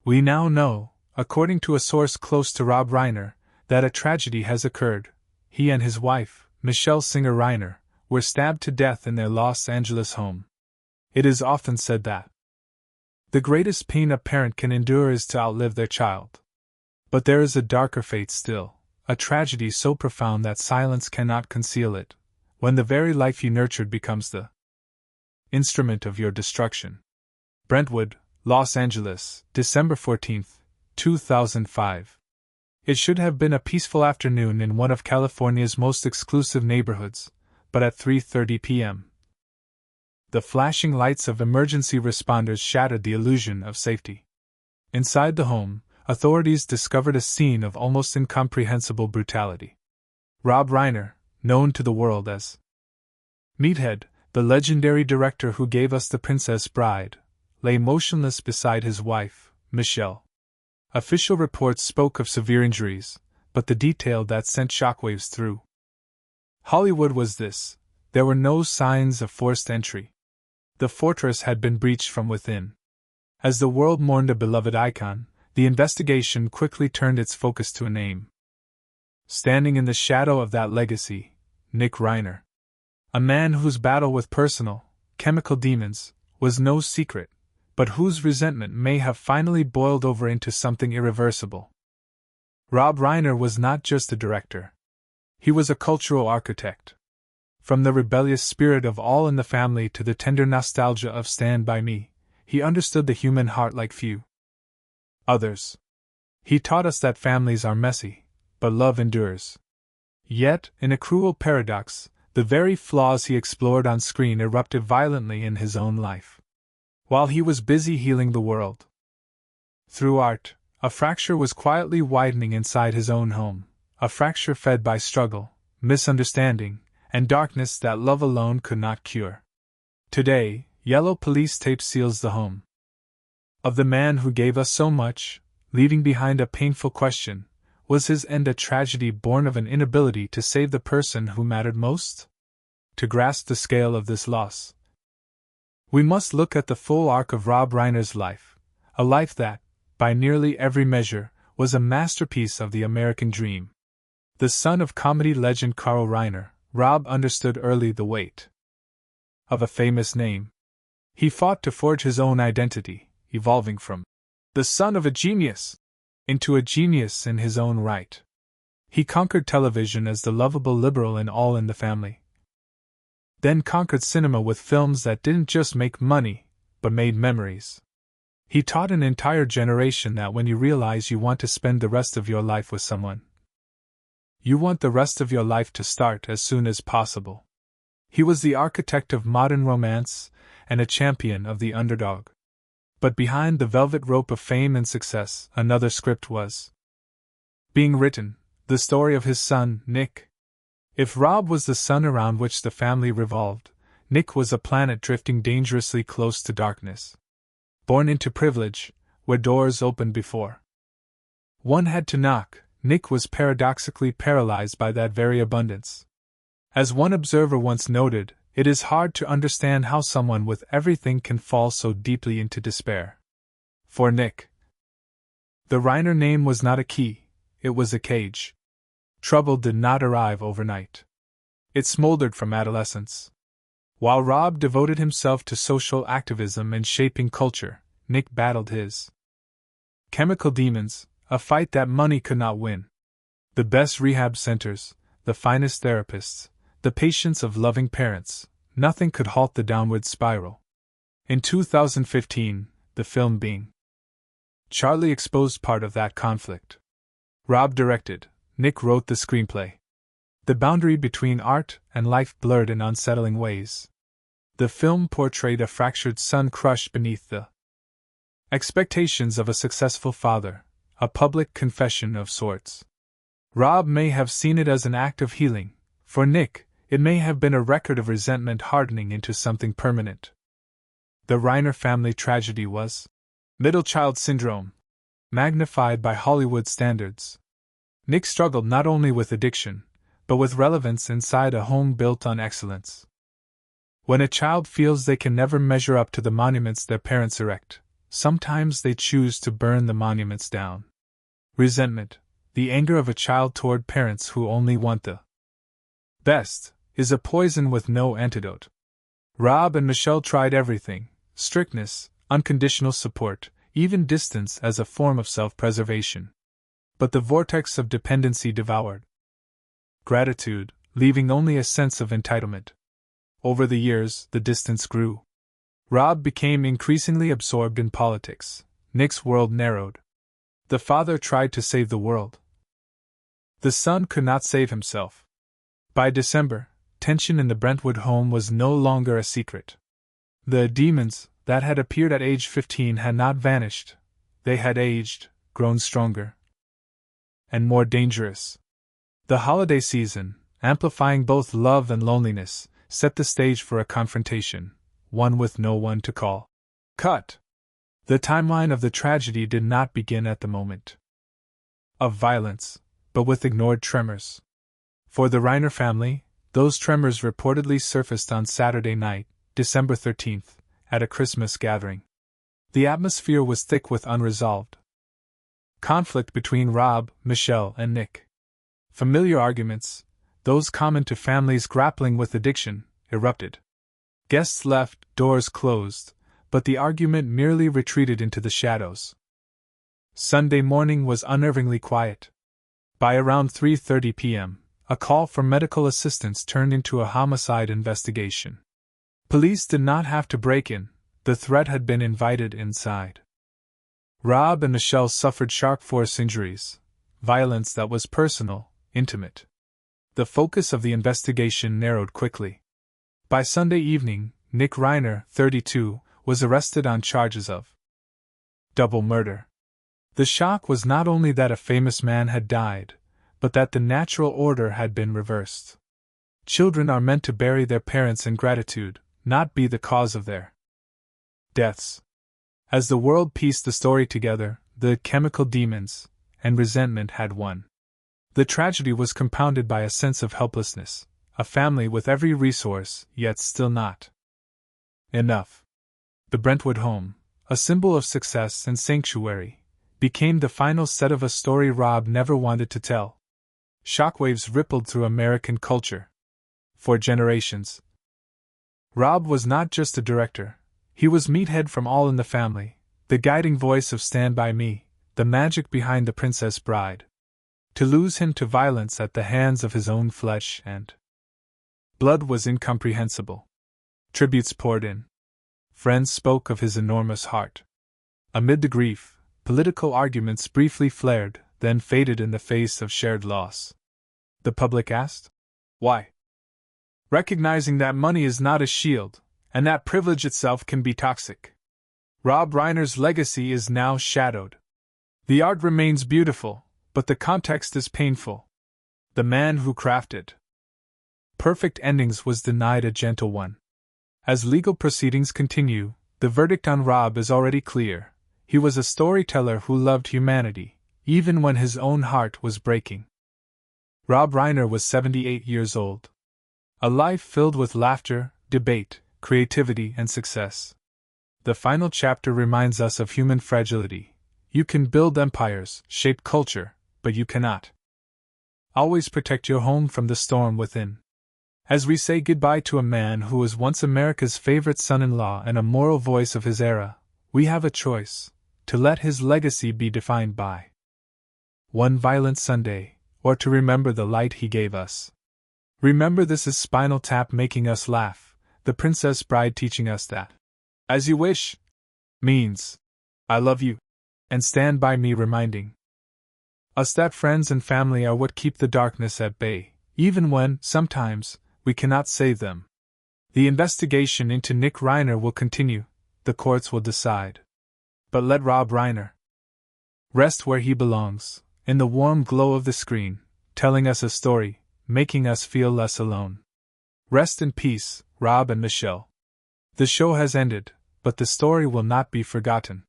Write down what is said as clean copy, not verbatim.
We now know, according to a source close to Rob Reiner, that a tragedy has occurred. He and his wife, Michelle Singer Reiner, were stabbed to death in their Los Angeles home. It is often said that the greatest pain a parent can endure is to outlive their child. But there is a darker fate still, a tragedy so profound that silence cannot conceal it, when the very life you nurtured becomes the instrument of your destruction. Brentwood, Los Angeles, December 14, 2005. It should have been a peaceful afternoon in one of California's most exclusive neighborhoods, but at 3:30 p.m., the flashing lights of emergency responders shattered the illusion of safety. Inside the home, authorities discovered a scene of almost incomprehensible brutality. Rob Reiner, known to the world as Meathead, the legendary director who gave us The Princess Bride, lay motionless beside his wife, Michelle. Official reports spoke of severe injuries, but the detail that sent shockwaves through Hollywood was this: there were no signs of forced entry. The fortress had been breached from within. As the world mourned a beloved icon, the investigation quickly turned its focus to a name. Standing in the shadow of that legacy, Nick Reiner. A man whose battle with personal, chemical demons was no secret, but whose resentment may have finally boiled over into something irreversible. Rob Reiner was not just a director. He was a cultural architect. From the rebellious spirit of All in the Family to the tender nostalgia of Stand By Me, he understood the human heart like few others. He taught us that families are messy, but love endures. Yet, in a cruel paradox, the very flaws he explored on screen erupted violently in his own life, while he was busy healing the world. Through art, a fracture was quietly widening inside his own home, a fracture fed by struggle, misunderstanding, and darkness that love alone could not cure. Today, yellow police tape seals the home of the man who gave us so much, leaving behind a painful question: was his end a tragedy born of an inability to save the person who mattered most? To grasp the scale of this loss, we must look at the full arc of Rob Reiner's life, a life that, by nearly every measure, was a masterpiece of the American dream. The son of comedy legend Carl Reiner, Rob understood early the weight of a famous name. He fought to forge his own identity, evolving from the son of a genius into a genius in his own right. He conquered television as the lovable liberal in All in the Family, then conquered cinema with films that didn't just make money, but made memories. He taught an entire generation that when you realize you want to spend the rest of your life with someone, you want the rest of your life to start as soon as possible. He was the architect of modern romance and a champion of the underdog. But behind the velvet rope of fame and success, another script was being written, the story of his son, Nick. If Rob was the sun around which the family revolved, Nick was a planet drifting dangerously close to darkness. Born into privilege, where doors opened before one had to knock, Nick was paradoxically paralyzed by that very abundance. As one observer once noted, it is hard to understand how someone with everything can fall so deeply into despair. For Nick, the Reiner name was not a key, it was a cage. Trouble did not arrive overnight. It smoldered from adolescence. While Rob devoted himself to social activism and shaping culture, Nick battled his chemical demons, a fight that money could not win. The best rehab centers, the finest therapists, the patience of loving parents, nothing could halt the downward spiral. In 2015, the film Being Charlie exposed part of that conflict. Rob directed, Nick wrote the screenplay. The boundary between art and life blurred in unsettling ways. The film portrayed a fractured son crushed beneath the expectations of a successful father, a public confession of sorts. Rob may have seen it as an act of healing. For Nick, it may have been a record of resentment hardening into something permanent. The Reiner family tragedy was middle child syndrome, magnified by Hollywood standards. Nick struggled not only with addiction, but with relevance inside a home built on excellence. When a child feels they can never measure up to the monuments their parents erect, sometimes they choose to burn the monuments down. Resentment, the anger of a child toward parents who only want the best, is a poison with no antidote. Rob and Michelle tried everything: strictness, unconditional support, even distance as a form of self-preservation. But the vortex of dependency devoured gratitude, leaving only a sense of entitlement. Over the years, the distance grew. Rob became increasingly absorbed in politics. Nick's world narrowed. The father tried to save the world. The son could not save himself. By December, tension in the Brentwood home was no longer a secret. The demons that had appeared at age 15 had not vanished. They had aged, grown stronger, and more dangerous. The holiday season, amplifying both love and loneliness, set the stage for a confrontation, one with no one to call. Cut. The timeline of the tragedy did not begin at the moment of violence, but with ignored tremors. For the Reiner family, those tremors reportedly surfaced on Saturday night, December 13th, at a Christmas gathering. The atmosphere was thick with unresolved conflict between Rob, Michelle, and Nick. Familiar arguments, those common to families grappling with addiction, erupted. Guests left, doors closed, but the argument merely retreated into the shadows. Sunday morning was unnervingly quiet. By around 3:30 p.m., a call for medical assistance turned into a homicide investigation. Police did not have to break in, the threat had been invited inside. Rob and Michelle suffered sharp force injuries, violence that was personal, intimate. The focus of the investigation narrowed quickly. By Sunday evening, Nick Reiner, 32, was arrested on charges of double murder. The shock was not only that a famous man had died, but that the natural order had been reversed. Children are meant to bury their parents in gratitude, not be the cause of their deaths. As the world pieced the story together, the chemical demons and resentment had won. The tragedy was compounded by a sense of helplessness, a family with every resource, yet still not enough. The Brentwood home, a symbol of success and sanctuary, became the final set of a story Rob never wanted to tell. Shockwaves rippled through American culture. For generations, Rob was not just a director, he was meathead from All in the Family, the guiding voice of Stand By Me, the magic behind The Princess Bride. To lose him to violence at the hands of his own flesh and blood was incomprehensible. Tributes poured in. Friends spoke of his enormous heart. Amid the grief, political arguments briefly flared, then faded in the face of shared loss. The public asked, why? Recognizing that money is not a shield, and that privilege itself can be toxic. Rob Reiner's legacy is now shadowed. The art remains beautiful, but the context is painful. The man who crafted perfect endings was denied a gentle one. As legal proceedings continue, the verdict on Rob is already clear. He was a storyteller who loved humanity, even when his own heart was breaking. Rob Reiner was 78 years old. A life filled with laughter, debate, creativity, and success. The final chapter reminds us of human fragility. You can build empires, shape culture, but you cannot always protect your home from the storm within. As we say goodbye to a man who was once America's favorite son-in-law and a moral voice of his era, we have a choice: to let his legacy be defined by one violent Sunday, or to remember the light he gave us. Remember, this is Spinal Tap making us laugh, The Princess Bride teaching us that as you wish means I love you, and Stand By Me reminding us that friends and family are what keep the darkness at bay, even when, sometimes, we cannot save them. The investigation into Nick Reiner will continue, the courts will decide. But let Rob Reiner rest where he belongs, in the warm glow of the screen, telling us a story, making us feel less alone. Rest in peace, Rob and Michelle. The show has ended, but the story will not be forgotten.